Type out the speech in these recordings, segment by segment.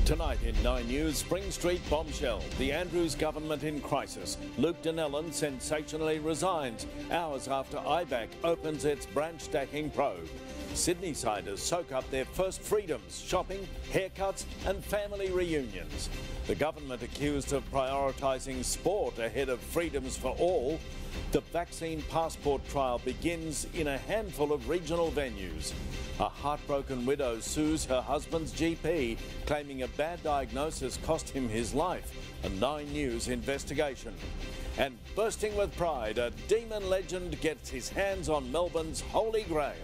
Tonight in 9 News, Spring Street bombshell. The Andrews government in crisis. Luke Dinellan sensationally resigns hours after IBAC opens its branch stacking probe. Sydney-siders soak up their first freedoms, shopping, haircuts and family reunions. The government accused of prioritising sport ahead of freedoms for all. The vaccine passport trial begins in a handful of regional venues. A heartbroken widow sues her husband's GP, claiming a bad diagnosis cost him his life. A 9 News investigation. And bursting with pride, a demon legend gets his hands on Melbourne's Holy Grail.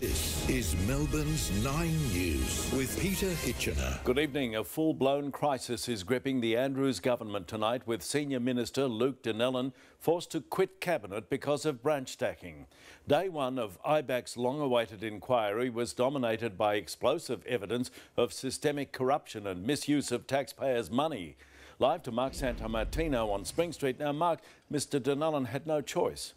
This is Melbourne's 9 News with Peter Hitchener. Good evening. A full-blown crisis is gripping the Andrews government tonight, with Senior Minister Luke Dinellan forced to quit cabinet because of branch stacking. Day one of IBAC's long-awaited inquiry was dominated by explosive evidence of systemic corruption and misuse of taxpayers' money. Live to Mark Santamartino on Spring Street. Now, Mark, Mr Dinellan had no choice.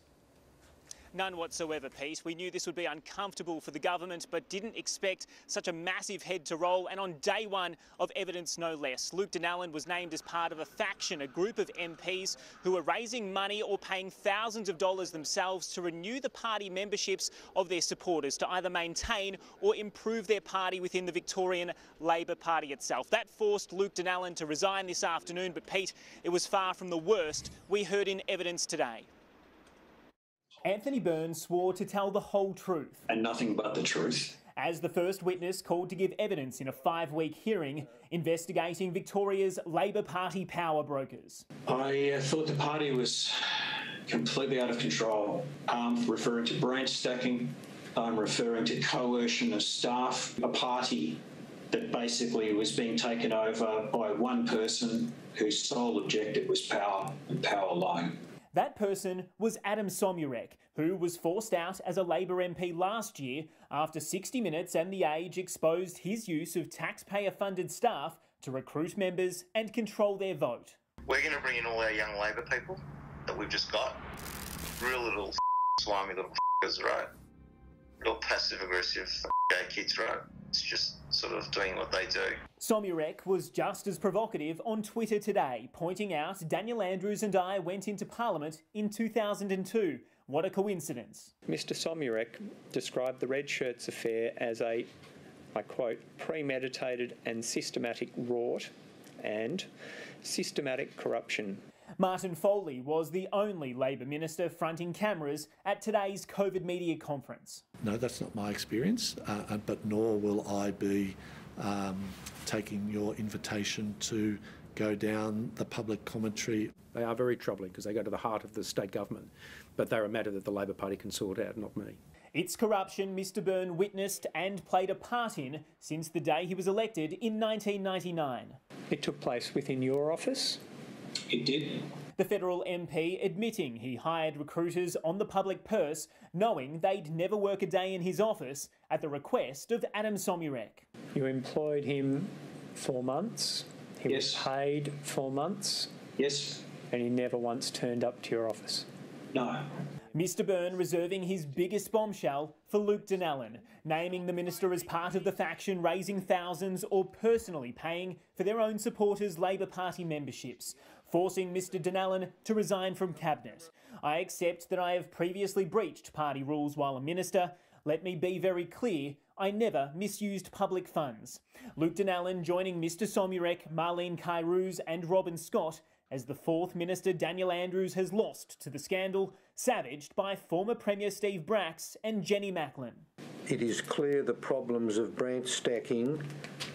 None whatsoever, Pete. We knew this would be uncomfortable for the government, but didn't expect such a massive head to roll. And on day one of evidence, no less, Luke Dinellan was named as part of a faction, a group of MPs who are raising money or paying thousands of dollars themselves to renew the party memberships of their supporters, to either maintain or improve their party within the Victorian Labor Party itself. That forced Luke Dinellan to resign this afternoon, but Pete, it was far from the worst we heard in evidence today. Anthony Byrne swore to tell the whole truth. And nothing but the truth. As the first witness called to give evidence in a 5-week hearing investigating Victoria's Labor Party power brokers. I thought the party was completely out of control. I'm referring to branch stacking. I'm referring to coercion of staff. A party that basically was being taken over by one person whose sole objective was power and power alone. That person was Adam Somyurek, who was forced out as a Labor MP last year after 60 Minutes and The Age exposed his use of taxpayer-funded staff to recruit members and control their vote. We're going to bring in all our young Labor people that we've just got. Real little slimy little f***ers, right? Real passive-aggressive gay kids, right? It's just sort of doing what they do. Somyurek was just as provocative on Twitter today, pointing out Daniel Andrews and I went into Parliament in 2002. What a coincidence. Mr Somyurek described the Red Shirts affair as a, I quote, premeditated and systematic rort and systematic corruption. Martin Foley was the only Labor minister fronting cameras at today's COVID media conference. No, that's not my experience, but nor will I be taking your invitation to go down the public commentary. They are very troubling because they go to the heart of the state government, but they're a matter that the Labor Party can sort out, not me. It's corruption Mr Byrne witnessed and played a part in since the day he was elected in 1999. It took place within your office? It did. The federal MP admitting he hired recruiters on the public purse, knowing they'd never work a day in his office at the request of Adam Somyurek. You employed him 4 months. He Yes. was paid 4 months. Yes. And he never once turned up to your office. No. Mr Byrne reserving his biggest bombshell for Luke Dinellan, naming the minister as part of the faction raising thousands or personally paying for their own supporters' Labor Party memberships, forcing Mr Dinellan to resign from cabinet. I accept that I have previously breached party rules while a minister. Let me be very clear, I never misused public funds. Luke Dinellan joining Mr Somyurek, Marlene Kairouz and Robin Scott as the fourth minister Daniel Andrews has lost to the scandal, savaged by former Premier Steve Bracks and Jenny Macklin. It is clear the problems of branch stacking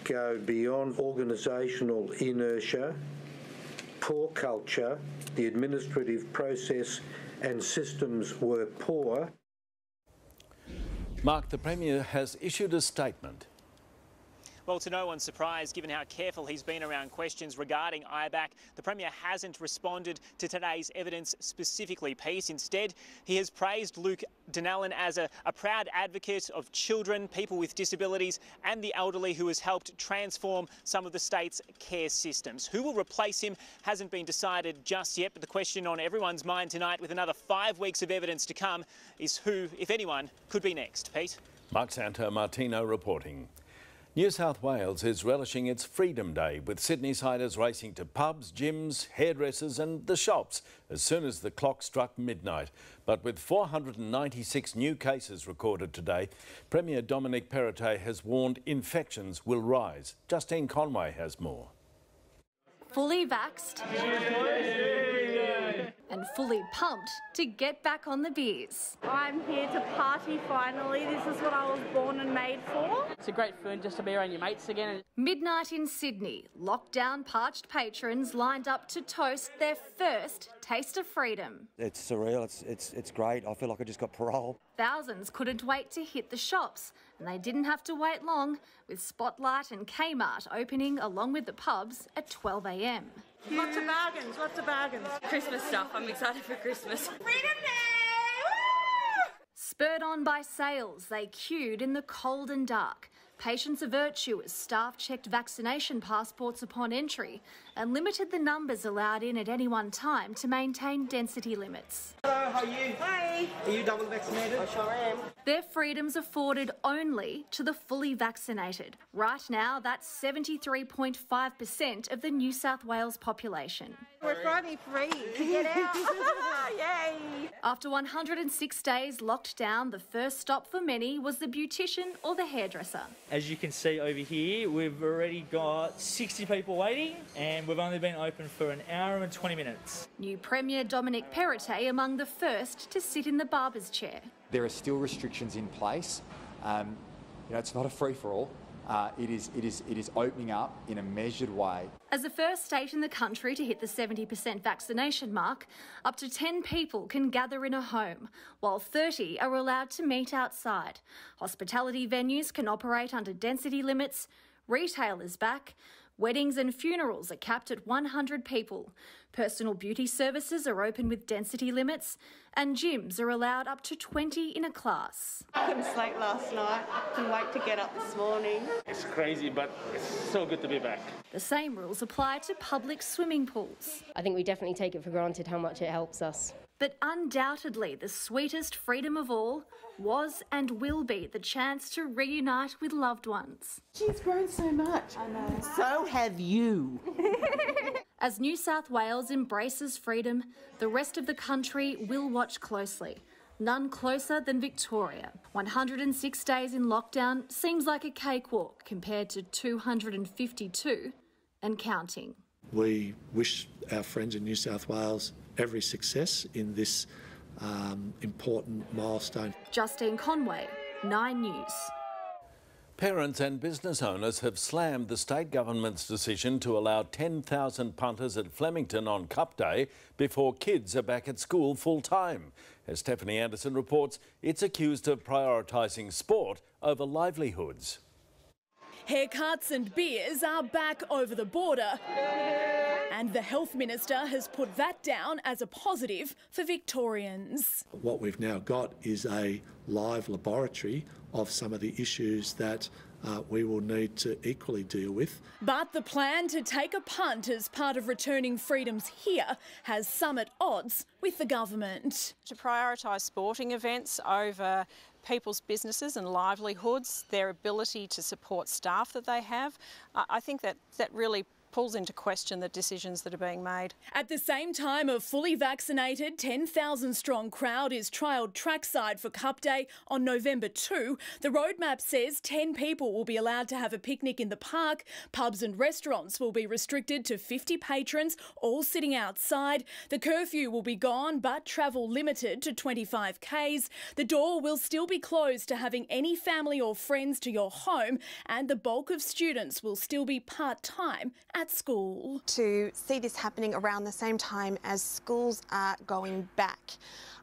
go beyond organisational inertia, poor culture, the administrative process and systems were poor. Mark, the Premier has issued a statement. Well, to no one's surprise, given how careful he's been around questions regarding IBAC, the Premier hasn't responded to today's evidence specifically, Pete. Instead, he has praised Luke Dinellan as a proud advocate of children, people with disabilities and the elderly, who has helped transform some of the state's care systems. Who will replace him hasn't been decided just yet, but the question on everyone's mind tonight, with another 5 weeks of evidence to come, is who, if anyone, could be next. Pete? Mark Santamartino reporting. New South Wales is relishing its Freedom Day, with Sydney-siders racing to pubs, gyms, hairdressers and the shops as soon as the clock struck midnight. But with 496 new cases recorded today, Premier Dominic Perrottet has warned infections will rise. Justine Conway has more. Fully vaxxed and fully pumped to get back on the beers. I'm here to party finally. This is what I was born and made for. It's a great feeling just to be around your mates again. Midnight in Sydney, lockdown parched patrons lined up to toast their first taste of freedom. It's surreal, it's great. I feel like I just got parole. Thousands couldn't wait to hit the shops, and they didn't have to wait long, with Spotlight and Kmart opening along with the pubs at 12 a.m. Lots of bargains, lots of bargains. Christmas stuff, I'm excited for Christmas. Freedom Day! Woo! Spurred on by sales, they queued in the cold and dark. Patience a virtue as staff checked vaccination passports upon entry and limited the numbers allowed in at any one time to maintain density limits. Hello, how are you? Hi. Are you double vaccinated? I sure am. Their freedoms afforded only to the fully vaccinated. Right now, that's 73.5% of the New South Wales population. We're finally free to get out. Yay! After 106 days locked down, the first stop for many was the beautician or the hairdresser. As you can see over here, we've already got 60 people waiting and we've only been open for an hour and 20 minutes. New Premier Dominic Perrottet among the first to sit in the barber's chair. There are still restrictions in place. It's not a free-for-all. It is opening up in a measured way. As the first state in the country to hit the 70% vaccination mark, up to 10 people can gather in a home, while 30 are allowed to meet outside. Hospitality venues can operate under density limits. Retail is back. Weddings and funerals are capped at 100 people. Personal beauty services are open with density limits, and gyms are allowed up to 20 in a class. I couldn't sleep last night. Couldn't wait to get up this morning. It's crazy, but it's so good to be back. The same rules apply to public swimming pools. I think we definitely take it for granted how much it helps us. But undoubtedly the sweetest freedom of all was and will be the chance to reunite with loved ones. She's grown so much. I know. So have you. As New South Wales embraces freedom, the rest of the country will watch closely. None closer than Victoria. 106 days in lockdown seems like a cakewalk compared to 252 and counting. We wish our friends in New South Wales every success in this important milestone. Justine Conway, 9 News. Parents and business owners have slammed the state government's decision to allow 10,000 punters at Flemington on Cup Day before kids are back at school full-time. As Stephanie Anderson reports, it's accused of prioritising sport over livelihoods. Haircuts and beers are back over the border, and the Health Minister has put that down as a positive for Victorians. What we've now got is a live laboratory of some of the issues that we will need to equally deal with. But the plan to take a punt as part of returning freedoms here has some at odds with the government. To prioritise sporting events over people's businesses and livelihoods, their ability to support staff that they have, I think that really pulls into question the decisions that are being made. At the same time, a fully vaccinated 10,000 strong crowd is trialled trackside for Cup Day on November 2. The roadmap says 10 people will be allowed to have a picnic in the park. Pubs and restaurants will be restricted to 50 patrons, all sitting outside. The curfew will be gone, but travel limited to 25 k's. The door will still be closed to having any family or friends to your home, and the bulk of students will still be part-time at school. To see this happening around the same time as schools are going back,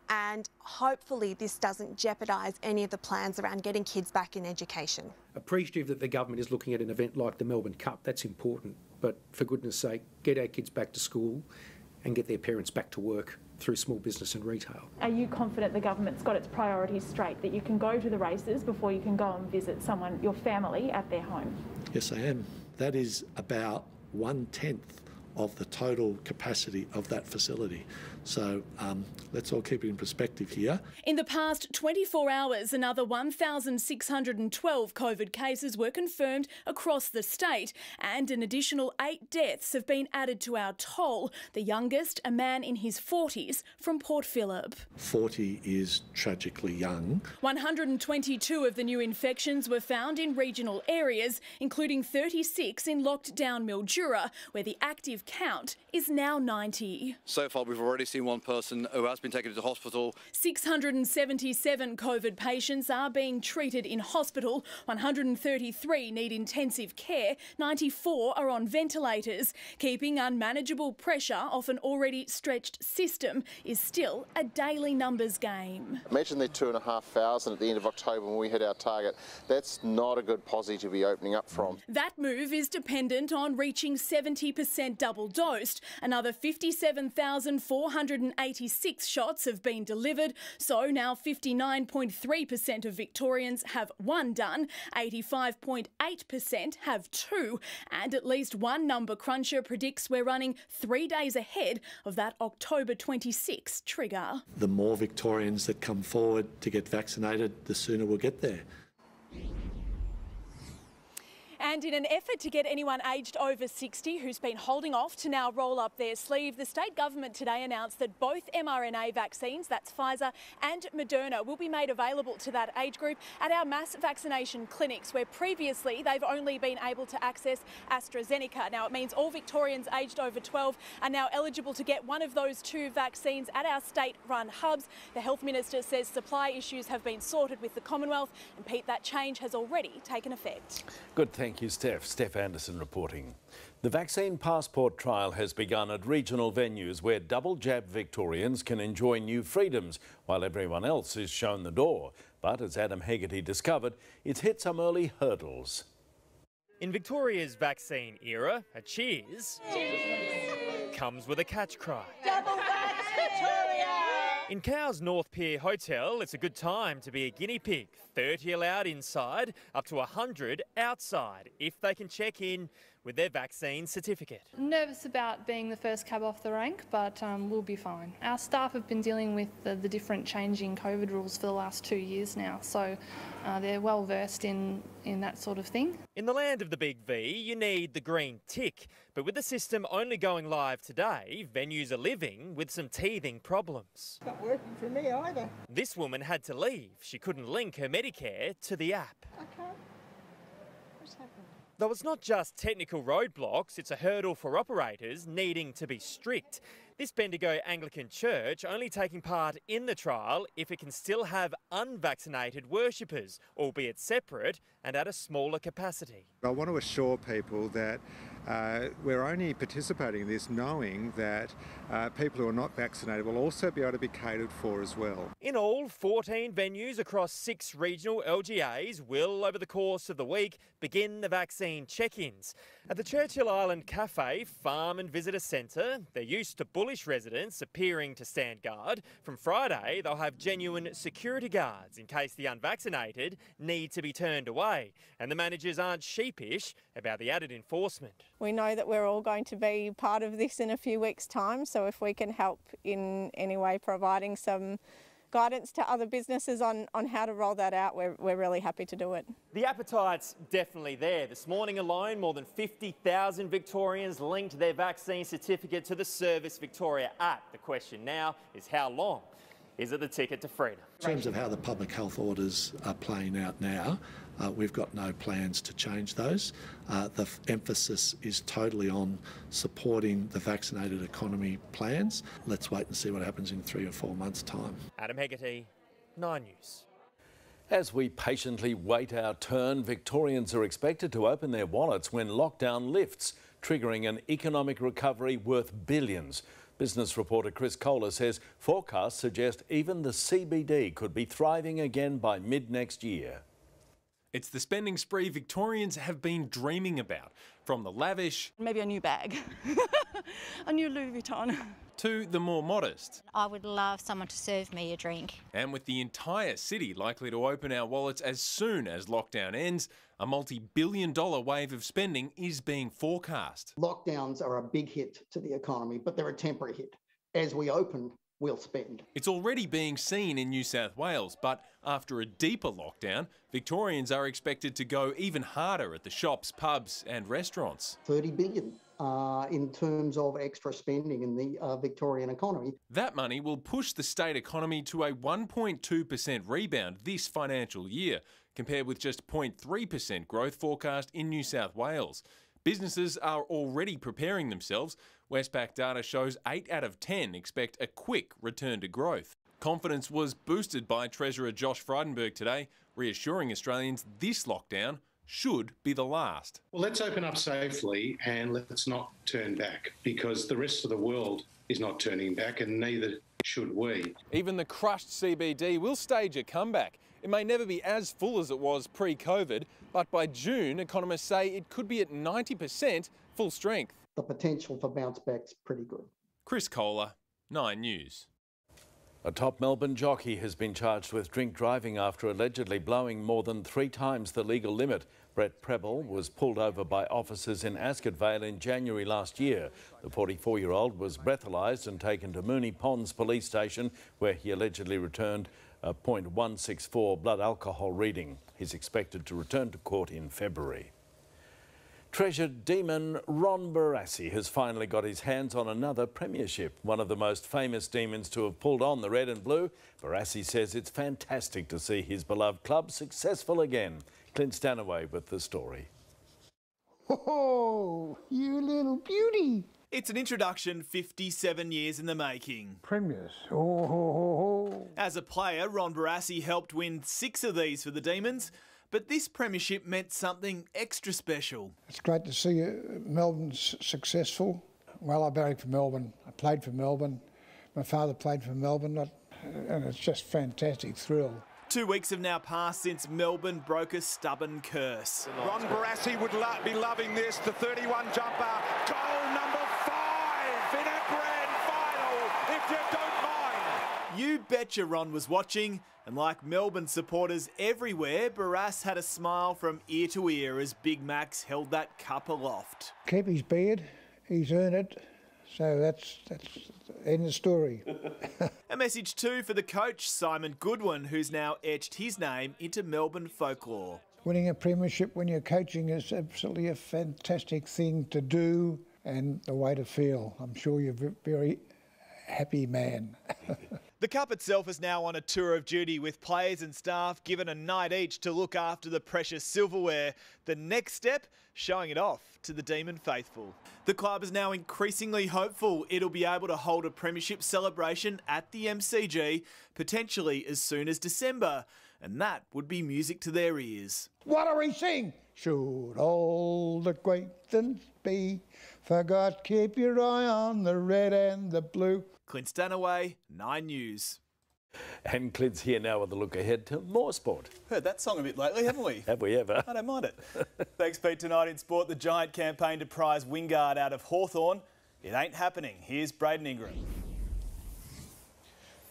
and hopefully this doesn't jeopardise any of the plans around getting kids back in education. Appreciative that the government is looking at an event like the Melbourne Cup, that's important, but for goodness sake, get our kids back to school and get their parents back to work through small business and retail. Are you confident the government's got its priorities straight, that you can go to the races before you can go and visit someone, your family, at their home? Yes, I am. That is about 1/10 of the total capacity of that facility. So let's all keep it in perspective here. In the past 24 hours, another 1,612 COVID cases were confirmed across the state, and an additional 8 deaths have been added to our toll. The youngest, a man in his 40s from Port Phillip. 40 is tragically young. 122 of the new infections were found in regional areas, including 36 in locked down Mildura, where the active count is now 90. So far, we've already seen one person who has been taken to hospital. 677 COVID patients are being treated in hospital. 133 need intensive care. 94 are on ventilators. Keeping unmanageable pressure off an already stretched system is still a daily numbers game. Imagine they're 2,500 at the end of October when we hit our target. That's not a good posse to be opening up from. That move is dependent on reaching 70% double dosed. Another 57,486 shots have been delivered, so now 59.3% of Victorians have one done, 85.8% have two, and at least one number cruncher predicts we're running 3 days ahead of that October 26 trigger. The more Victorians that come forward to get vaccinated, the sooner we'll get there. And in an effort to get anyone aged over 60 who's been holding off to now roll up their sleeve, the state government today announced that both mRNA vaccines, that's Pfizer and Moderna, will be made available to that age group at our mass vaccination clinics, where previously they've only been able to access AstraZeneca. Now, it means all Victorians aged over 12 are now eligible to get one of those two vaccines at our state-run hubs. The Health Minister says supply issues have been sorted with the Commonwealth, and Pete, that change has already taken effect. Good, thank you, Steph. Steph Anderson reporting. The vaccine passport trial has begun at regional venues where double-jab Victorians can enjoy new freedoms while everyone else is shown the door. But as Adam Hegarty discovered, it's hit some early hurdles. In Victoria's vaccine era, a cheers comes with a catch cry. Double vax, Victoria! In Cowes North Pier Hotel, it's a good time to be a guinea pig. 30 allowed inside, up to 100 outside, if they can check in with their vaccine certificate. Nervous about being the first cab off the rank, but we'll be fine. Our staff have been dealing with the different changing COVID rules for the last 2 years now, so they're well versed in that sort of thing. In the land of the big V, you need the green tick, but with the system only going live today, venues are living with some teething problems. It's not working for me either. This woman had to leave. She couldn't link her Medicare to the app. I can't. What's happened? Though it's not just technical roadblocks, it's a hurdle for operators needing to be strict. This Bendigo Anglican Church only taking part in the trial if it can still have unvaccinated worshippers, albeit separate and at a smaller capacity. I want to assure people that we're only participating in this knowing that people who are not vaccinated will also be able to be catered for as well. In all, 14 venues across 6 regional LGAs will, over the course of the week, begin the vaccine check-ins. At the Churchill Island Cafe Farm and Visitor Centre, they're used to bullish residents appearing to stand guard. From Friday, they'll have genuine security guards in case the unvaccinated need to be turned away. And the managers aren't sheepish about the added enforcement. We know that we're all going to be part of this in a few weeks' time, so if we can help in any way providing some guidance to other businesses on how to roll that out, we're really happy to do it. The appetite's definitely there. This morning alone, more than 50,000 Victorians linked their vaccine certificate to the Service Victoria app. The question now is how long is it the ticket to freedom? In terms of how the public health orders are playing out now, we've got no plans to change those. The emphasis is totally on supporting the vaccinated economy plans. Let's wait and see what happens in 3 or 4 months' time. Adam Hegarty, 9 News. As we patiently wait our turn, Victorians are expected to open their wallets when lockdown lifts, triggering an economic recovery worth billions. Business reporter Chris Kohler says forecasts suggest even the CBD could be thriving again by mid-next year. It's the spending spree Victorians have been dreaming about, from the lavish... Maybe a new bag, a new Louis Vuitton. ...to the more modest. I would love someone to serve me a drink. And with the entire city likely to open our wallets as soon as lockdown ends, a multi-billion-dollar wave of spending is being forecast. Lockdowns are a big hit to the economy, but they're a temporary hit. as we open, we'll spend. It's already being seen in New South Wales, but after a deeper lockdown, Victorians are expected to go even harder at the shops, pubs and restaurants. 30 billion in terms of extra spending in the Victorian economy. That money will push the state economy to a 1.2% rebound this financial year, compared with just 0.3% growth forecast in New South Wales. Businesses are already preparing themselves. Westpac data shows 8 out of 10 expect a quick return to growth. Confidence was boosted by Treasurer Josh Frydenberg today, reassuring Australians this lockdown should be the last. Well, let's open up safely and let's not turn back, because the rest of the world is not turning back, and neither should we. Even the crushed CBD will stage a comeback. It may never be as full as it was pre-COVID, but by June, economists say it could be at 90% full strength. The potential for bounce back's pretty good. Chris Kohler, 9 News. A top Melbourne jockey has been charged with drink driving after allegedly blowing more than 3 times the legal limit. Brett Preble was pulled over by officers in Ascot Vale in January last year. The 44-year-old was breathalyzed and taken to Moonee Ponds Police Station, where he allegedly returned a .164 blood alcohol reading. He's expected to return to court in February. Treasured demon Ron Barassi has finally got his hands on another premiership. One of the most famous demons to have pulled on the red and blue. Barassi says it's fantastic to see his beloved club successful again. Clint Stanaway with the story. Oh, you little beauty. It's an introduction 57 years in the making. Premiers. Oh. As a player, Ron Barassi helped win 6 of these for the Demons, but this premiership meant something extra special. It's great to see Melbourne successful. Well, I barracked for Melbourne. I played for Melbourne. My father played for Melbourne, and it's just fantastic thrill. 2 weeks have now passed since Melbourne broke a stubborn curse. Ron Barassi would be loving this. The 31 jumper, goal number 5 in a grand final, if you don't mind. You betcha Ron was watching, and like Melbourne supporters everywhere, Barras had a smile from ear to ear as Big Max held that cup aloft. Keep his beard, he's earned it, so that's end of story. A message too for the coach, Simon Goodwin, who's now etched his name into Melbourne folklore. Winning a premiership when you're coaching is absolutely a fantastic thing to do and the way to feel. I'm sure you're a very happy man. The Cup itself is now on a tour of duty, with players and staff given a night each to look after the precious silverware. The next step, showing it off to the Demon faithful. The club is now increasingly hopeful it'll be able to hold a premiership celebration at the MCG, potentially as soon as December, and that would be music to their ears. What do we sing? Should all the great things be forgot, keep your eye on the red and the blue. Clint Stanaway, 9 News. And Clint's here now with a look ahead to more sport. Heard that song a bit lately, haven't we? Have we ever? I don't mind it. Thanks, Pete. Tonight in sport, the Giant campaign to prize Wingard out of Hawthorn. It ain't happening. Here's Braden Ingram.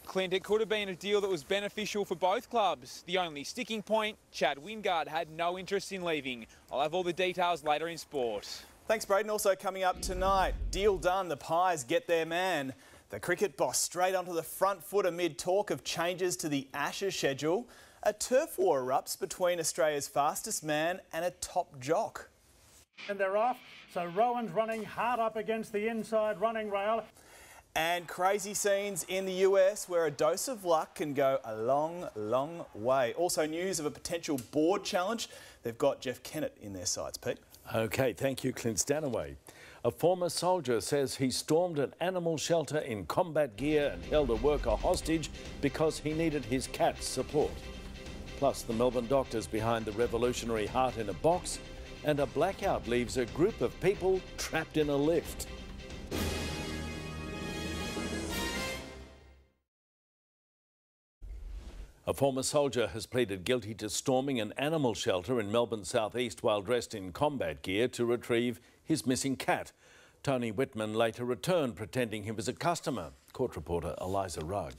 Clint, it could have been a deal that was beneficial for both clubs. The only sticking point, Chad Wingard had no interest in leaving. I'll have all the details later in sport. Thanks, Braden. Also coming up tonight, deal done. The Pies get their man. The cricket boss straight onto the front foot amid talk of changes to the Ashes schedule. A turf war erupts between Australia's fastest man and a top jock. And they're off, so Rowan's running hard up against the inside running rail. And crazy scenes in the US where a dose of luck can go a long, long way. Also news of a potential board challenge. They've got Jeff Kennett in their sights, Pete. OK, thank you, Clint Stanaway. A former soldier says he stormed an animal shelter in combat gear and held a worker hostage because he needed his cat's support. Plus, the Melbourne doctors behind the revolutionary Heart in a Box, and a blackout leaves a group of people trapped in a lift. A former soldier has pleaded guilty to storming an animal shelter in Melbourne's southeast while dressed in combat gear to retrieve his missing cat. Tony Whitman later returned pretending he was a customer. Court reporter Eliza Rugg.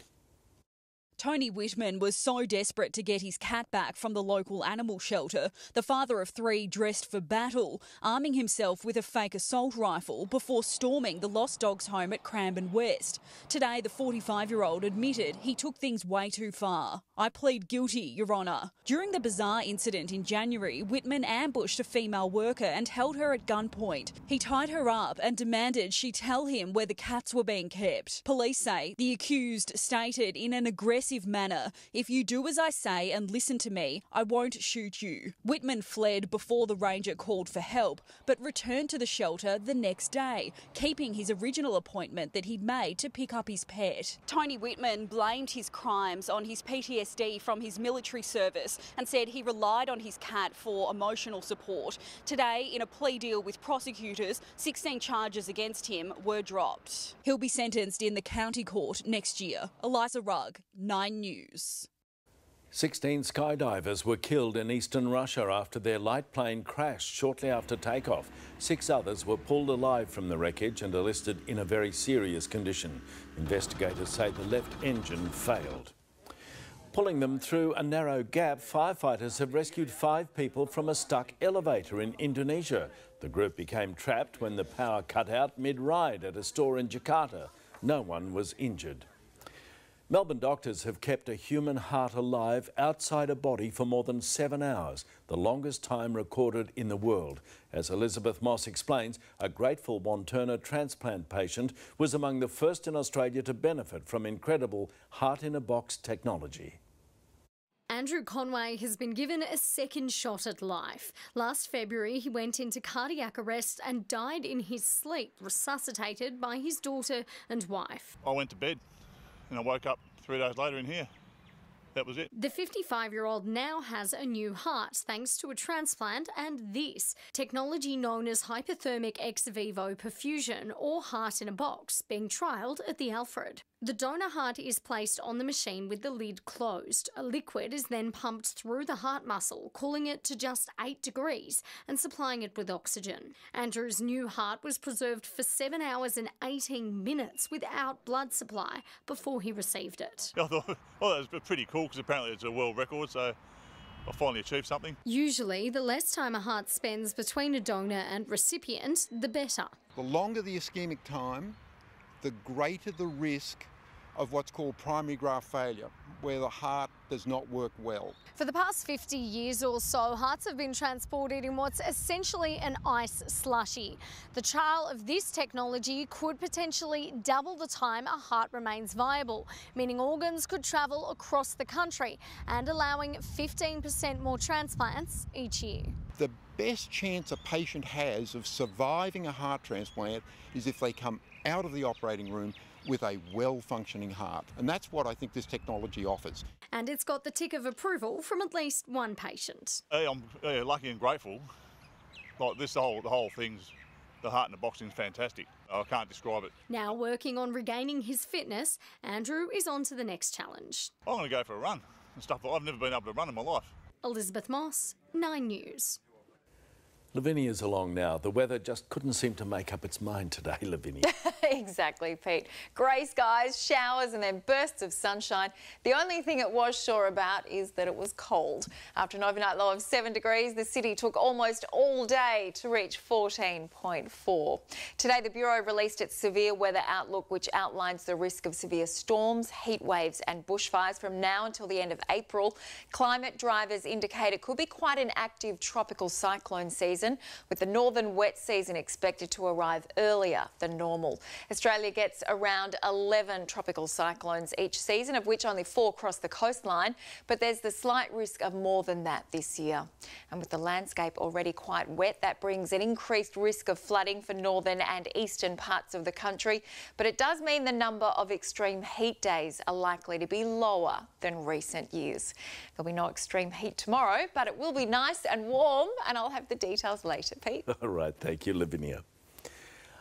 Tony Whitman was so desperate to get his cat back from the local animal shelter, the father of 3 dressed for battle, arming himself with a fake assault rifle before storming the lost dog's home at Cranbourne West. Today, the 45-year-old admitted he took things way too far. "I plead guilty, Your Honour." During the bizarre incident in January, Whitman ambushed a female worker and held her at gunpoint. He tied her up and demanded she tell him where the cats were being kept. Police say the accused stated in an aggressive manner, "If you do as I say and listen to me, I won't shoot you." Whitman fled before the ranger called for help, but returned to the shelter the next day, keeping his original appointment that he'd made to pick up his pet. Tony Whitman blamed his crimes on his PTSD from his military service and said he relied on his cat for emotional support. Today, in a plea deal with prosecutors, 16 charges against him were dropped. He'll be sentenced in the county court next year. Eliza Rugg, 9 News. 16 skydivers were killed in eastern Russia after their light plane crashed shortly after takeoff. 6 others were pulled alive from the wreckage and are listed in a very serious condition. Investigators say the left engine failed. Pulling them through a narrow gap, firefighters have rescued 5 people from a stuck elevator in Indonesia. The group became trapped when the power cut out mid-ride at a store in Jakarta. No one was injured. Melbourne doctors have kept a human heart alive outside a body for more than 7 hours, the longest time recorded in the world. As Elizabeth Moss explains, a grateful Wantirna transplant patient was among the first in Australia to benefit from incredible heart-in-a-box technology. Andrew Conway has been given a second shot at life. Last February, he went into cardiac arrest and died in his sleep, resuscitated by his daughter and wife. I went to bed and I woke up 3 days later in here. That was it. The 55-year-old now has a new heart thanks to a transplant and this technology known as hypothermic ex vivo perfusion, or heart in a box, being trialled at the Alfred. The donor heart is placed on the machine with the lid closed. A liquid is then pumped through the heart muscle, cooling it to just 8 degrees and supplying it with oxygen. Andrew's new heart was preserved for 7 hours and 18 minutes without blood supply before he received it. I thought, oh, that was pretty cool because apparently it's a world record, so I finally achieved something. Usually, the less time a heart spends between a donor and recipient, the better. The longer the ischemic time, the greater the risk of what's called primary graft failure, where the heart does not work well. For the past 50 years or so, hearts have been transported in what's essentially an ice slushy. The trial of this technology could potentially double the time a heart remains viable, meaning organs could travel across the country and allowing 15% more transplants each year. The best chance a patient has of surviving a heart transplant is if they come out of the operating room with a well-functioning heart. And that's what I think this technology offers. And it's got the tick of approval from at least one patient. Hey, I'm lucky and grateful. Like this, the whole thing's, the heart in the box is fantastic. I can't describe it. Now working on regaining his fitness, Andrew is on to the next challenge. I'm going to go for a run and stuff. I've never been able to run in my life. Elizabeth Moss, 9 News. Lavinia's along now. The weather just couldn't seem to make up its mind today, Lavinia. Exactly, Pete. Grey skies, showers and then bursts of sunshine. The only thing it was sure about is that it was cold. After an overnight low of 7 degrees, the city took almost all day to reach 14.4. Today, the Bureau released its severe weather outlook, which outlines the risk of severe storms, heat waves and bushfires from now until the end of April. Climate drivers indicate it could be quite an active tropical cyclone season, with the northern wet season expected to arrive earlier than normal. Australia gets around 11 tropical cyclones each season, of which only 4 cross the coastline, but there's the slight risk of more than that this year. And with the landscape already quite wet, that brings an increased risk of flooding for northern and eastern parts of the country, but it does mean the number of extreme heat days are likely to be lower than recent years. There'll be no extreme heat tomorrow, but it will be nice and warm, and I'll have the details later, Pete. All right, thank you, Lavinia.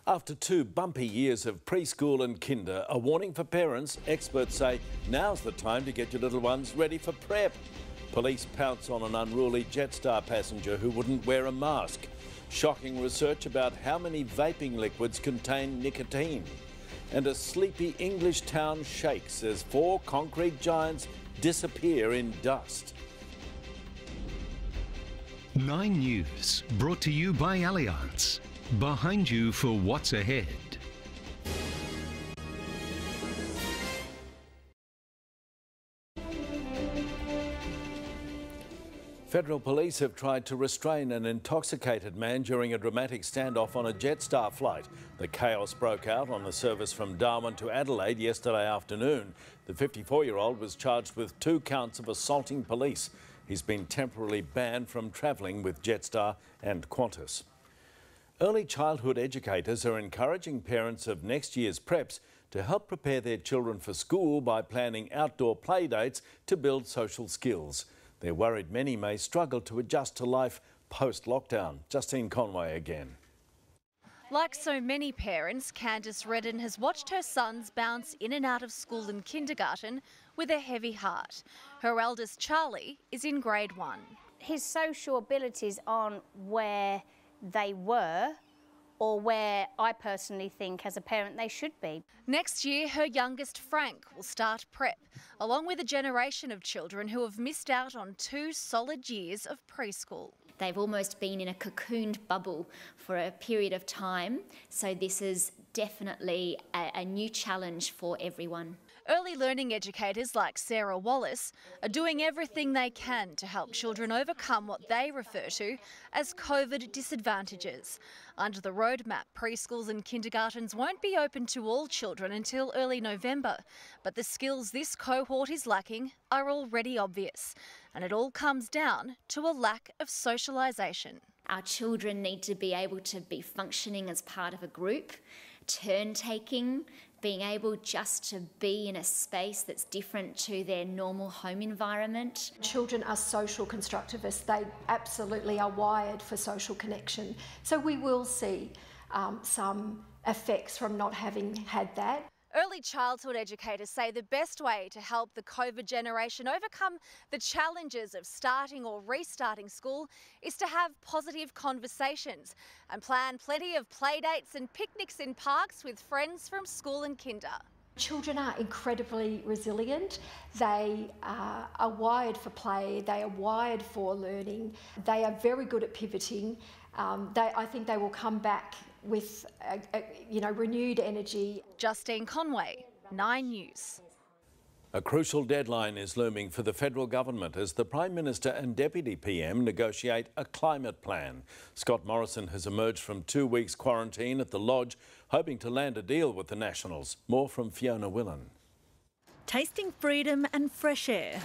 After 2 bumpy years of preschool and kinder, a warning for parents, experts say now's the time to get your little ones ready for prep. Police pounce on an unruly Jetstar passenger who wouldn't wear a mask. Shocking research about how many vaping liquids contain nicotine. And a sleepy English town shakes as 4 concrete giants disappear in dust. 9 News, brought to you by Allianz. Behind you for what's ahead. Federal police have tried to restrain an intoxicated man during a dramatic standoff on a Jetstar flight. The chaos broke out on the service from Darwin to Adelaide yesterday afternoon. The 54-year-old was charged with 2 counts of assaulting police. He's been temporarily banned from travelling with Jetstar and Qantas. Early childhood educators are encouraging parents of next year's preps to help prepare their children for school by planning outdoor play dates to build social skills. They're worried many may struggle to adjust to life post-lockdown. Justine Conway again. Like so many parents, Candice Redden has watched her sons bounce in and out of school and kindergarten with a heavy heart. Her eldest, Charlie, is in grade 1. His social abilities aren't where they were or where I personally think as a parent they should be. Next year, her youngest, Frank, will start prep, along with a generation of children who have missed out on 2 solid years of preschool. They've almost been in a cocooned bubble for a period of time, so this is definitely a new challenge for everyone. Early learning educators like Sarah Wallace are doing everything they can to help children overcome what they refer to as COVID disadvantages. Under the roadmap, preschools and kindergartens won't be open to all children until early November, but the skills this cohort is lacking are already obvious, and it all comes down to a lack of socialisation. Our children need to be able to be functioning as part of a group, turn-taking, being able just to be in a space that's different to their normal home environment. Children are social constructivists. They absolutely are wired for social connection. So we will see some effects from not having had that. Early childhood educators say the best way to help the COVID generation overcome the challenges of starting or restarting school is to have positive conversations and plan plenty of play dates and picnics in parks with friends from school and kinder. Children are incredibly resilient. They are wired for play. They are wired for learning. They are very good at pivoting. I think they will come back with renewed energy. Justine Conway, 9 News. A crucial deadline is looming for the federal government as the Prime Minister and Deputy PM negotiate a climate plan. Scott Morrison has emerged from 2 weeks quarantine at the Lodge, hoping to land a deal with the Nationals. More from Fiona Willan. Tasting freedom and fresh air.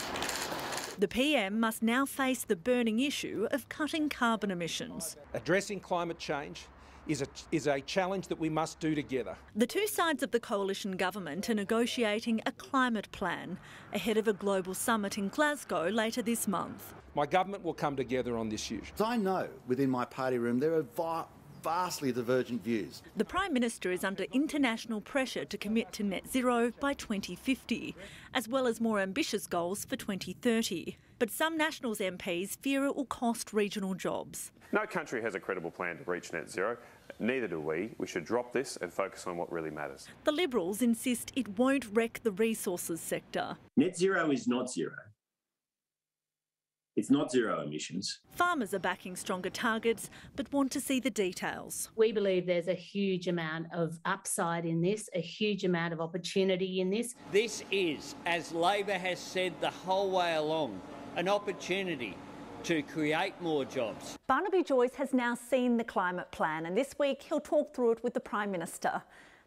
The PM must now face the burning issue of cutting carbon emissions. Addressing climate change is a challenge that we must do together. The 2 sides of the coalition government are negotiating a climate plan ahead of a global summit in Glasgow later this month. My government will come together on this issue. I know within my party room there are vastly divergent views. The Prime Minister is under international pressure to commit to net zero by 2050, as well as more ambitious goals for 2030. But some Nationals MPs fear it will cost regional jobs. No country has a credible plan to reach net zero. Neither do we. We should drop this and focus on what really matters. The Liberals insist it won't wreck the resources sector. Net zero is not zero. It's not zero emissions. Farmers are backing stronger targets but want to see the details. We believe there's a huge amount of upside in this, a huge amount of opportunity in this. This is, as Labor has said the whole way along, an opportunity to create more jobs. Barnaby Joyce has now seen the climate plan, and this week he'll talk through it with the Prime Minister.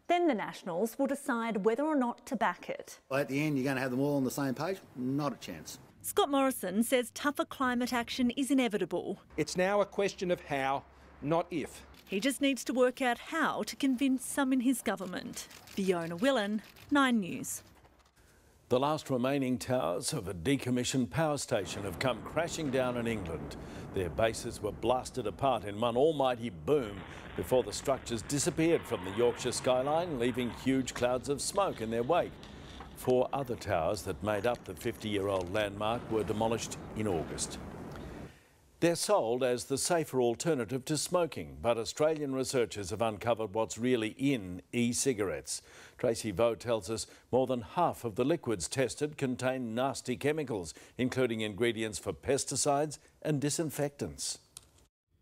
Then the Nationals will decide whether or not to back it. Well, at the end, you're going to have them all on the same page? Not a chance. Scott Morrison says tougher climate action is inevitable. It's now a question of how, not if. He just needs to work out how to convince some in his government. Fiona Willan, 9 News. The last remaining towers of a decommissioned power station have come crashing down in England. Their bases were blasted apart in one almighty boom before the structures disappeared from the Yorkshire skyline, leaving huge clouds of smoke in their wake. 4 other towers that made up the 50-year-old landmark were demolished in August. They're sold as the safer alternative to smoking, but Australian researchers have uncovered what's really in e-cigarettes. Tracy Vo tells us more than half of the liquids tested contain nasty chemicals, including ingredients for pesticides and disinfectants.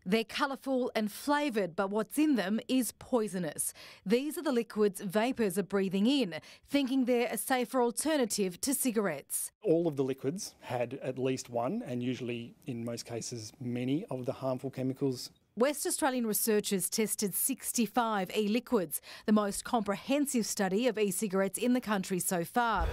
They're colourful and flavoured, but what's in them is poisonous. These are the liquids vapers are breathing in, thinking they're a safer alternative to cigarettes. All of the liquids had at least one, and usually in most cases many, of the harmful chemicals. West Australian researchers tested 65 e-liquids, the most comprehensive study of e-cigarettes in the country so far.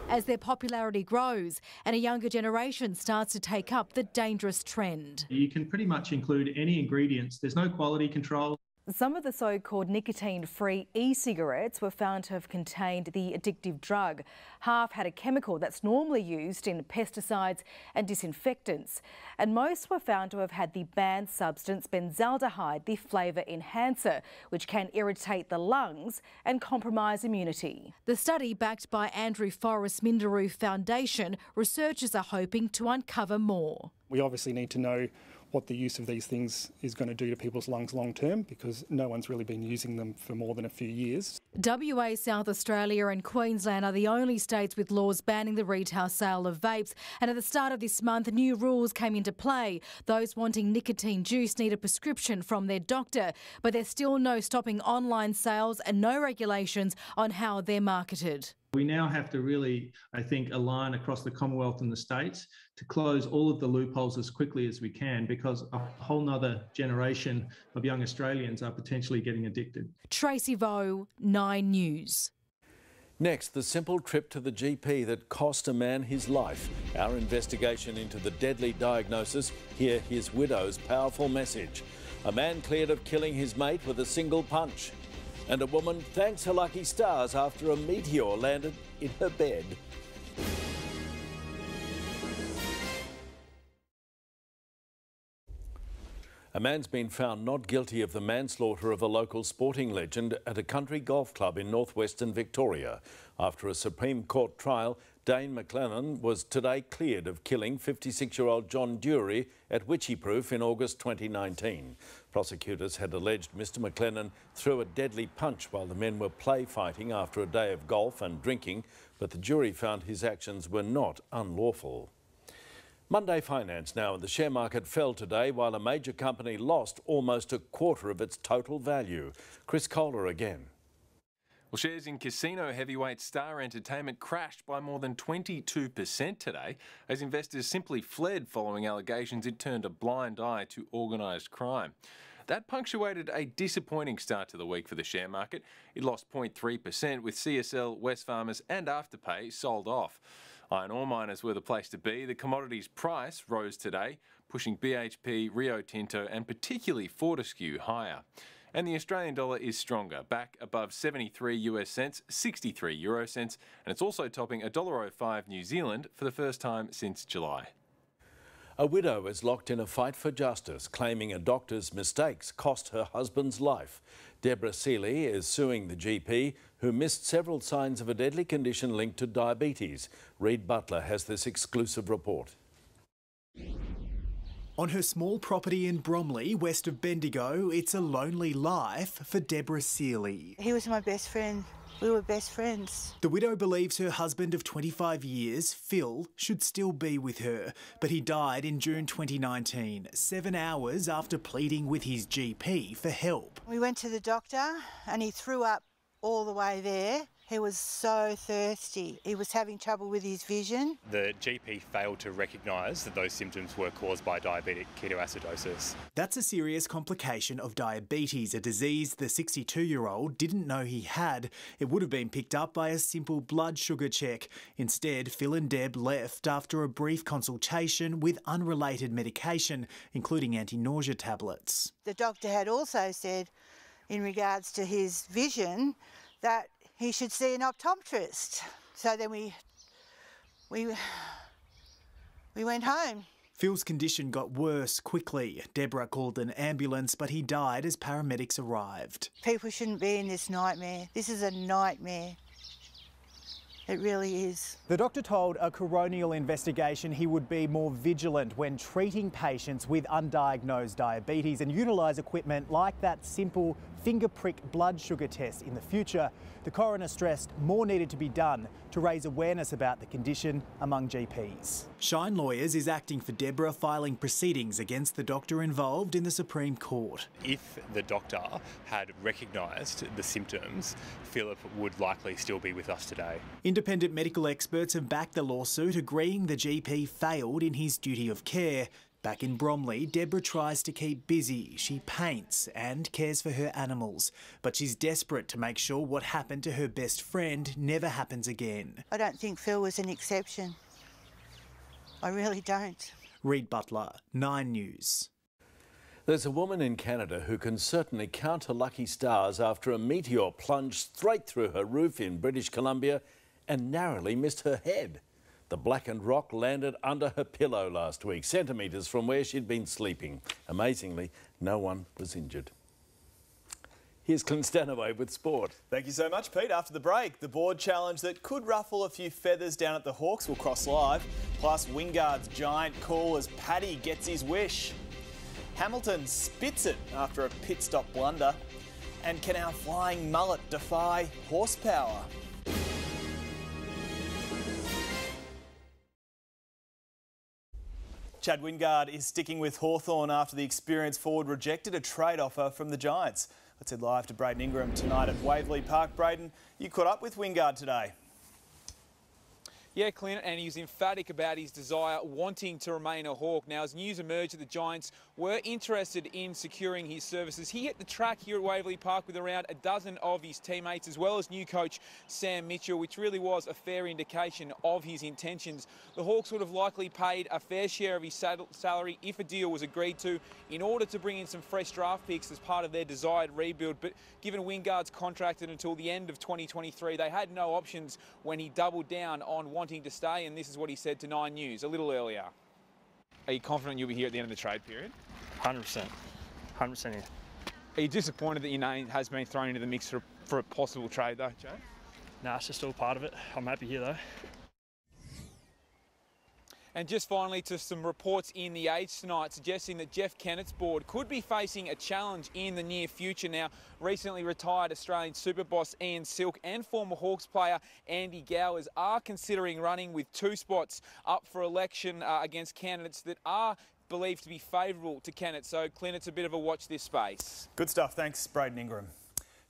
As their popularity grows and a younger generation starts to take up the dangerous trend. You can pretty much include any ingredients. There's no quality control. Some of the so-called nicotine-free e-cigarettes were found to have contained the addictive drug. Half had a chemical that's normally used in pesticides and disinfectants. And most were found to have had the banned substance benzaldehyde, the flavour enhancer, which can irritate the lungs and compromise immunity. The study, backed by Andrew Forrest's Minderoo Foundation, researchers are hoping to uncover more. We obviously need to know what the use of these things is going to do to people's lungs long term, because no one's really been using them for more than a few years. WA, South Australia and Queensland are the only states with laws banning the retail sale of vapes. And at the start of this month, new rules came into play. Those wanting nicotine juice need a prescription from their doctor, but there's still no stopping online sales and no regulations on how they're marketed. We now have to really, I think, align across the Commonwealth and the states to close all of the loopholes as quickly as we can, because a whole nother generation of young Australians are potentially getting addicted. Tracy Vo, 9 News. Next, the simple trip to the GP that cost a man his life. Our investigation into the deadly diagnosis. Hear his widow's powerful message. A man cleared of killing his mate with a single punch. And a woman thanks her lucky stars after a meteor landed in her bed. A man's been found not guilty of the manslaughter of a local sporting legend at a country golf club in northwestern Victoria. After a Supreme Court trial, Dane McLennan was today cleared of killing 56-year-old John Dury at Witchyproof in August 2019. Prosecutors had alleged Mr McLennan threw a deadly punch while the men were play fighting after a day of golf and drinking, but the jury found his actions were not unlawful. Monday finance now. The share market fell today while a major company lost almost a quarter of its total value. Chris Kohler again. Well, shares in casino heavyweight Star Entertainment crashed by more than 22% today as investors simply fled following allegations it turned a blind eye to organised crime. That punctuated a disappointing start to the week for the share market. It lost 0.3% with CSL, Wesfarmers and Afterpay sold off. Iron ore miners were the place to be. The commodities price rose today, pushing BHP, Rio Tinto and particularly Fortescue higher. And the Australian dollar is stronger, back above 73 US cents, 63 euro cents, and it's also topping $1.05 New Zealand for the first time since July. A widow is locked in a fight for justice, claiming a doctor's mistakes cost her husband's life. Deborah Seeley is suing the GP, who missed several signs of a deadly condition linked to diabetes. Reid Butler has this exclusive report. On her small property in Bromley, west of Bendigo, it's a lonely life for Deborah Seeley. He was my best friend. We were best friends. The widow believes her husband of 25 years, Phil, should still be with her, but he died in June 2019, 7 hours after pleading with his GP for help. We went to the doctor and he threw up all the way there. He was so thirsty. He was having trouble with his vision. The GP failed to recognise that those symptoms were caused by diabetic ketoacidosis. That's a serious complication of diabetes, a disease the 62-year-old didn't know he had. It would have been picked up by a simple blood sugar check. Instead, Phil and Deb left after a brief consultation with unrelated medication, including anti-nausea tablets. The doctor had also said, in regards to his vision, that he should see an optometrist. So then we went home. Phil's condition got worse quickly. Deborah called an ambulance, but he died as paramedics arrived. People shouldn't be in this nightmare. This is a nightmare. It really is. The doctor told a coronial investigation he would be more vigilant when treating patients with undiagnosed diabetes and utilise equipment like that simple finger prick blood sugar test in the future. The coroner stressed more needed to be done to raise awareness about the condition among GPs. Shine Lawyers is acting for Deborah, filing proceedings against the doctor involved in the Supreme Court. If the doctor had recognised the symptoms, Philip would likely still be with us today. Independent medical experts have backed the lawsuit, agreeing the GP failed in his duty of care. Back in Bromley, Deborah tries to keep busy. She paints and cares for her animals, but she's desperate to make sure what happened to her best friend never happens again. I don't think Phil was an exception. I really don't. Reid Butler, 9 News. There's a woman in Canada who can certainly count her lucky stars after a meteor plunged straight through her roof in British Columbia and narrowly missed her head. The blackened rock landed under her pillow last week, centimetres from where she'd been sleeping. Amazingly, no one was injured. Here's Clint Stanaway with sport. Thank you so much, Pete. After the break, the board challenge that could ruffle a few feathers down at the Hawks will cross live. Plus, Wingard's giant call as Paddy gets his wish. Hamilton spits it after a pit stop blunder. And can our flying mullet defy horsepower? Chad Wingard is sticking with Hawthorn after the experienced forward rejected a trade offer from the Giants. Let's head live to Braden Ingram tonight at Waverley Park. Braden, you caught up with Wingard today. Yeah, Clint, and he was emphatic about his desire, wanting to remain a Hawk. Now, as news emerged that the Giants were interested in securing his services, he hit the track here at Waverley Park with around a dozen of his teammates, as well as new coach Sam Mitchell, which really was a fair indication of his intentions. The Hawks would have likely paid a fair share of his salary if a deal was agreed to in order to bring in some fresh draft picks as part of their desired rebuild. But given Wingard's contracted until the end of 2023, they had no options when he doubled down on wanting to stay, and this is what he said to 9 News a little earlier. Are you confident you'll be here at the end of the trade period? 100%. 100% here. Are you disappointed that your name has been thrown into the mix for a possible trade though, Joe? Nah, it's just all part of it. I'm happy here though. And just finally to some reports in the Age tonight suggesting that Jeff Kennett's board could be facing a challenge in the near future now. Recently retired Australian super boss Ian Silk and former Hawks player Andy Gowers are considering running with 2 spots up for election against candidates that are believed to be favourable to Kennett. So, Clint, it's a bit of a watch this space. Good stuff. Thanks, Braden Ingram.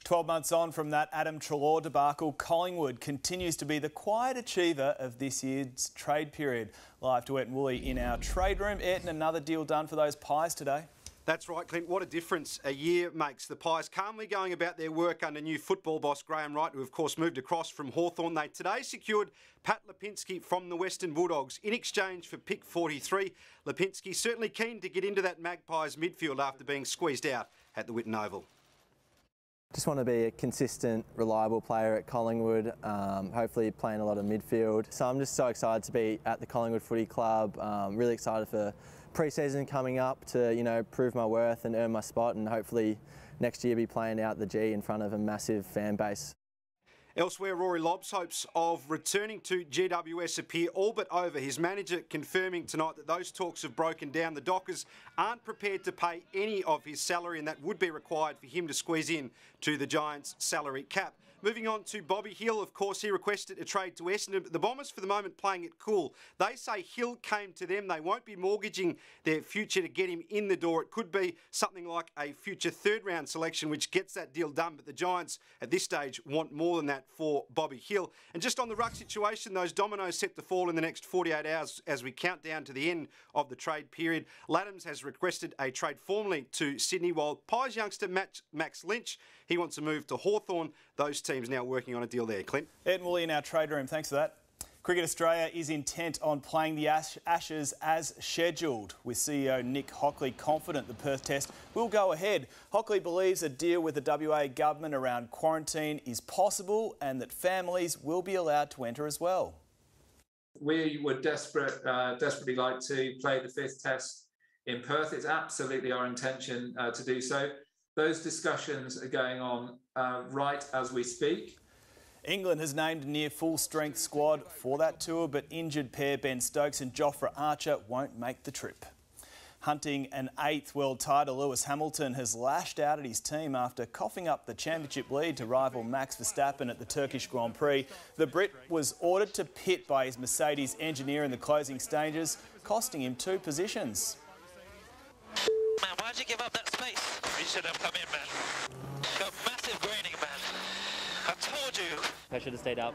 12 months on from that Adam Treloar debacle, Collingwood continues to be the quiet achiever of this year's trade period. Live to Ayrton Woolley in our trade room. Ayrton, another deal done for those Pies today. That's right, Clint. What a difference a year makes. The Pies calmly going about their work under new football boss Graham Wright, who of course moved across from Hawthorn. They today secured Pat Lipinski from the Western Bulldogs in exchange for pick 43. Lipinski certainly keen to get into that Magpies midfield after being squeezed out at the Whitten Oval. Just want to be a consistent, reliable player at Collingwood, hopefully playing a lot of midfield. So I'm just so excited to be at the Collingwood Footy Club, really excited for pre-season coming up to, you know, prove my worth and earn my spot, and hopefully next year be playing out the G in front of a massive fan base. Elsewhere, Rory Lobbs' hopes of returning to GWS appear all but over. His manager confirming tonight that those talks have broken down. The Dockers aren't prepared to pay any of his salary, and that would be required for him to squeeze in to the Giants' salary cap. Moving on to Bobby Hill, of course, he requested a trade to Essendon, but the Bombers for the moment playing it cool. They say Hill came to them. They won't be mortgaging their future to get him in the door. It could be something like a future third-round selection which gets that deal done, but the Giants at this stage want more than that for Bobby Hill. And just on the ruck situation, those dominoes set to fall in the next 48 hours as we count down to the end of the trade period. Laddams has requested a trade formally to Sydney, while Pies youngster Max Lynch, he wants to move to Hawthorn. Those teams now working on a deal there. Clint? Ayrton Woolley in our trade room. Thanks for that. Cricket Australia is intent on playing the Ashes as scheduled, with CEO Nick Hockley confident the Perth Test will go ahead. Hockley believes a deal with the WA government around quarantine is possible and that families will be allowed to enter as well. We would desperately like to play the 5th Test in Perth. It's absolutely our intention to do so. Those discussions are going on right as we speak. England has named a near full-strength squad for that tour, but injured pair Ben Stokes and Jofra Archer won't make the trip. Hunting an 8th world title, Lewis Hamilton has lashed out at his team after coughing up the championship lead to rival Max Verstappen at the Turkish Grand Prix. The Brit was ordered to pit by his Mercedes engineer in the closing stages, costing him 2 positions. Man, why'd you give up that space? You should have come in, man. Got massive graining, man. I told you. I should have stayed out.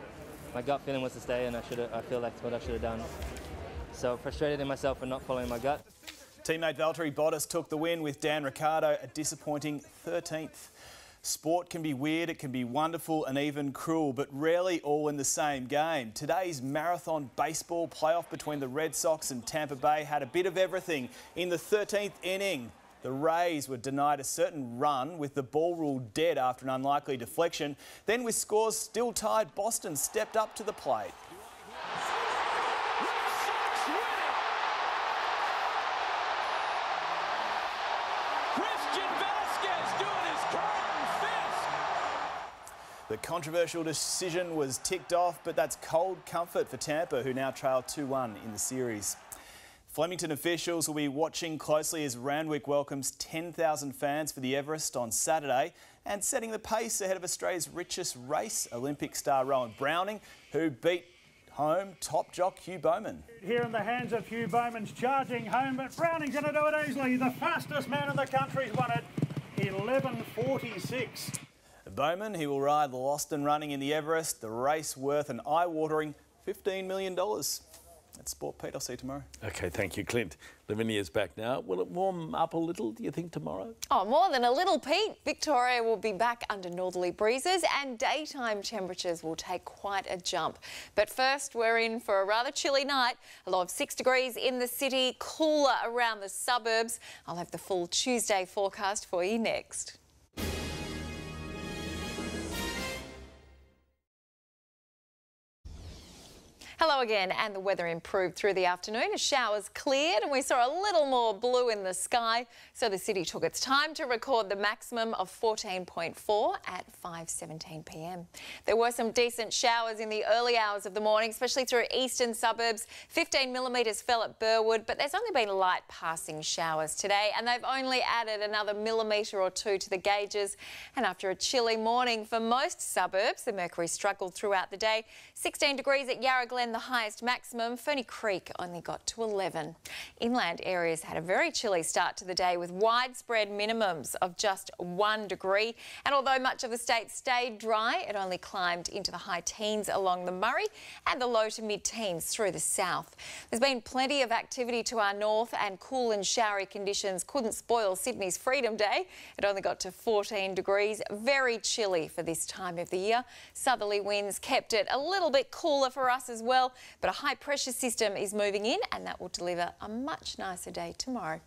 My gut feeling was to stay, and I feel like that's what I should have done. So frustrated in myself for not following my gut. Teammate Valtteri Bottas took the win with Dan Ricciardo a disappointing 13th. Sport can be weird, it can be wonderful and even cruel, but rarely all in the same game. Today's marathon baseball playoff between the Red Sox and Tampa Bay had a bit of everything. In the 13th inning, the Rays were denied a certain run with the ball ruled dead after an unlikely deflection. Then with scores still tied, Boston stepped up to the plate. The controversial decision was ticked off, but that's cold comfort for Tampa, who now trail 2-1 in the series. Flemington officials will be watching closely as Randwick welcomes 10,000 fans for the Everest on Saturday and setting the pace ahead of Australia's richest race, Olympic star Rowan Browning, who beat home top jock Hugh Bowman. Here in the hands of Hugh Bowman's charging home, but Browning's going to do it easily. The fastest man in the country's won it, 11:46. Bowman, he will ride Lost and Running in the Everest, the race worth an eye-watering $15 million. That's Sport, Pete. I'll see you tomorrow. OK, thank you, Clint. Lavinia's back now. Will it warm up a little, do you think, tomorrow? Oh, more than a little, Pete. Victoria will be back under northerly breezes and daytime temperatures will take quite a jump. But first, we're in for a rather chilly night. A low of 6 degrees in the city, cooler around the suburbs. I'll have the full Tuesday forecast for you next. Hello again, and the weather improved through the afternoon as showers cleared and we saw a little more blue in the sky. So the city took its time to record the maximum of 14.4 at 5:17 p.m. There were some decent showers in the early hours of the morning, especially through eastern suburbs. 15 millimetres fell at Burwood, but there's only been light passing showers today and they've only added another millimetre or 2 to the gauges. And after a chilly morning for most suburbs, the mercury struggled throughout the day. 16 degrees at Yarra Glen, the highest maximum. Ferny Creek only got to 11. Inland areas had a very chilly start to the day with widespread minimums of just 1 degree. And although much of the state stayed dry, it only climbed into the high teens along the Murray and the low to mid-teens through the south. There's been plenty of activity to our north and cool and showery conditions couldn't spoil Sydney's Freedom Day. It only got to 14 degrees. Very chilly for this time of the year. Southerly winds kept it a little bit cooler for us as well, but a high pressure system is moving in and that will deliver a much nicer day tomorrow.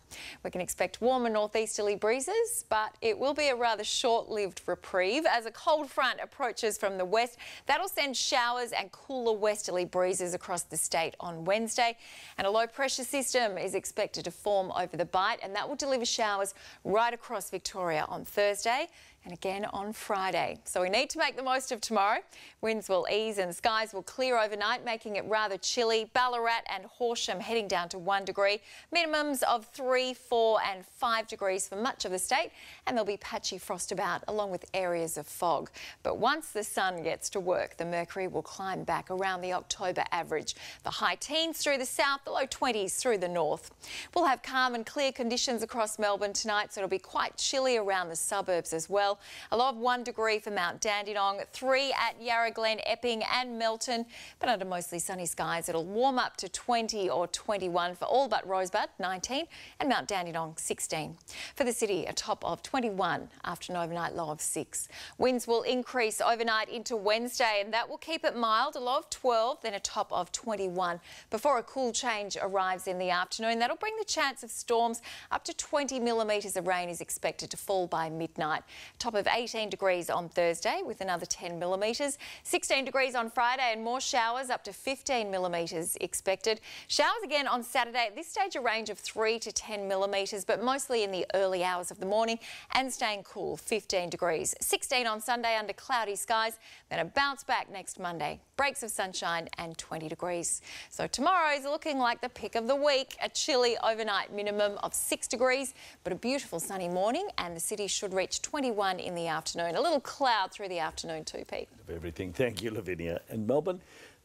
We can expect warmer northeasterly breezes, but it will be a rather short-lived reprieve as a cold front approaches from the west. That'll send showers and cooler westerly breezes across the state on Wednesday, and a low pressure system is expected to form over the Bight and that will deliver showers right across Victoria on Thursday and again on Friday. So we need to make the most of tomorrow. Winds will ease and skies will clear overnight, making it rather chilly. Ballarat and Horsham heading down to 1 degree. Minimums of 3, 4 and 5 degrees for much of the state, and there'll be patchy frost about along with areas of fog. But once the sun gets to work, the mercury will climb back around the October average. The high teens through the south, the low 20s through the north. We'll have calm and clear conditions across Melbourne tonight, so it'll be quite chilly around the suburbs as well. A low of 1 degree for Mount Dandenong, 3 at Yarra Glen, Epping and Melton. But under mostly sunny skies, it'll warm up to 20 or 21 for all but Rosebud, 19, and Mount Dandenong, 16. For the city, a top of 21 after an overnight low of 6. Winds will increase overnight into Wednesday and that will keep it mild, a low of 12, then a top of 21. Before a cool change arrives in the afternoon, that'll bring the chance of storms. Up to 20 millimetres of rain is expected to fall by midnight. Top of 18 degrees on Thursday with another 10 millimetres. 16 degrees on Friday and more showers, up to 15 millimetres expected. Showers again on Saturday. At this stage, a range of 3 to 10 millimetres, but mostly in the early hours of the morning and staying cool, 15 degrees. 16 on Sunday under cloudy skies, then a bounce back next Monday. Breaks of sunshine and 20 degrees. So tomorrow is looking like the pick of the week. A chilly overnight minimum of 6 degrees, but a beautiful sunny morning, and the city should reach 21 in the afternoon. A little cloud through the afternoon too, Pete. Everything. Thank you, Lavinia. And Melbourne,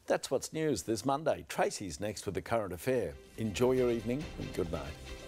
that's what's news this Monday. Tracy's next with the current affair. Enjoy your evening and good night.